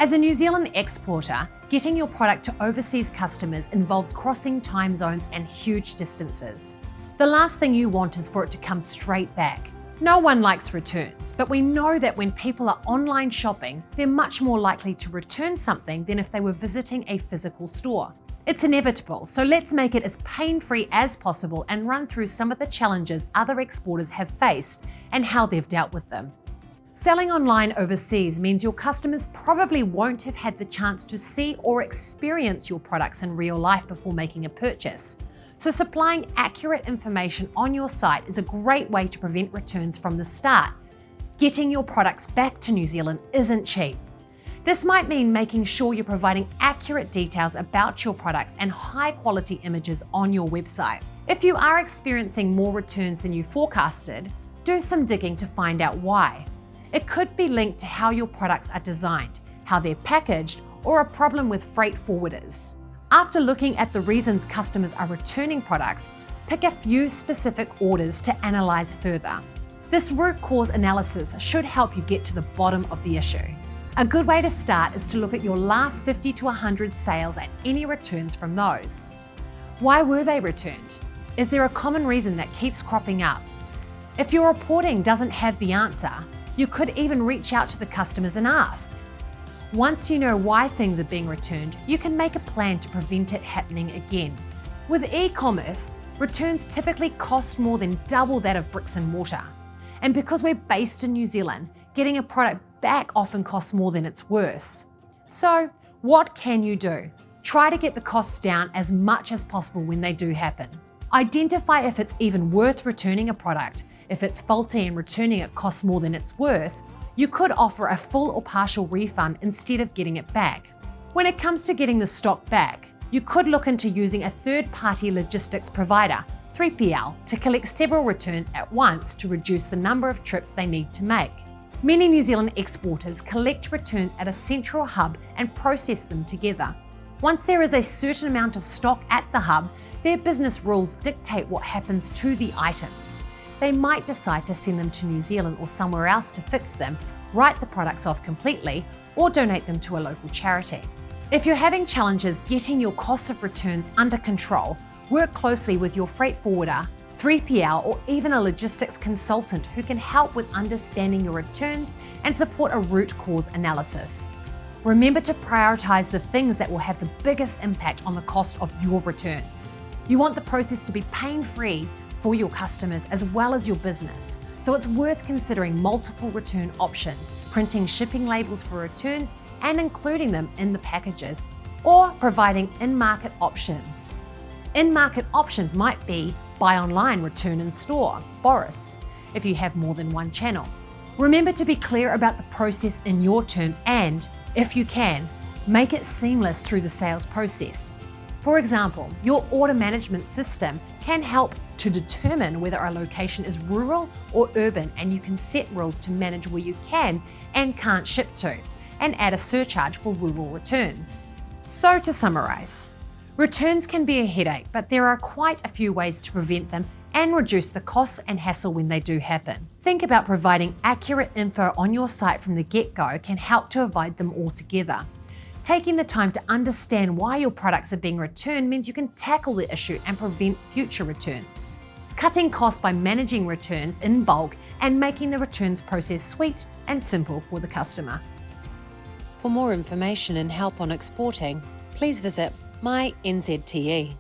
As a New Zealand exporter, getting your product to overseas customers involves crossing time zones and huge distances. The last thing you want is for it to come straight back. No one likes returns, but we know that when people are online shopping, they're much more likely to return something than if they were visiting a physical store. It's inevitable, so let's make it as pain-free as possible and run through some of the challenges other exporters have faced and how they've dealt with them. Selling online overseas means your customers probably won't have had the chance to see or experience your products in real life before making a purchase. So supplying accurate information on your site is a great way to prevent returns from the start. Getting your products back to New Zealand isn't cheap. This might mean making sure you're providing accurate details about your products and high-quality images on your website. If you are experiencing more returns than you forecasted, do some digging to find out why. It could be linked to how your products are designed, how they're packaged, or a problem with freight forwarders. After looking at the reasons customers are returning products, pick a few specific orders to analyze further. This root cause analysis should help you get to the bottom of the issue. A good way to start is to look at your last 50 to 100 sales and any returns from those. Why were they returned? Is there a common reason that keeps cropping up? If your reporting doesn't have the answer, you could even reach out to the customers and ask. Once you know why things are being returned, you can make a plan to prevent it happening again. With e-commerce, returns typically cost more than double that of bricks and mortar. And because we're based in New Zealand, getting a product back often costs more than it's worth. So, what can you do? Try to get the costs down as much as possible when they do happen. Identify if it's even worth returning a product. If it's faulty and returning it costs more than it's worth, you could offer a full or partial refund instead of getting it back. When it comes to getting the stock back, you could look into using a third-party logistics provider, 3PL, to collect several returns at once to reduce the number of trips they need to make. Many New Zealand exporters collect returns at a central hub and process them together. Once there is a certain amount of stock at the hub, their business rules dictate what happens to the items. They might decide to send them to New Zealand or somewhere else to fix them, write the products off completely, or donate them to a local charity. If you're having challenges getting your costs of returns under control, work closely with your freight forwarder, 3PL, or even a logistics consultant who can help with understanding your returns and support a root cause analysis. Remember to prioritize the things that will have the biggest impact on the cost of your returns. You want the process to be pain-free for your customers as well as your business, so it's worth considering multiple return options, printing shipping labels for returns and including them in the packages, or providing in-market options. In-market options might be buy online, return in store, Boris, if you have more than one channel. Remember to be clear about the process in your terms and, if you can, make it seamless through the sales process. For example, your order management system can help to determine whether a location is rural or urban, and you can set rules to manage where you can and can't ship to, and add a surcharge for rural returns. So to summarize, returns can be a headache, but there are quite a few ways to prevent them and reduce the costs and hassle when they do happen. Think about providing accurate info on your site from the get-go can help to avoid them altogether. Taking the time to understand why your products are being returned means you can tackle the issue and prevent future returns. Cutting costs by managing returns in bulk and making the returns process sweet and simple for the customer. For more information and help on exporting, please visit MyNZTE.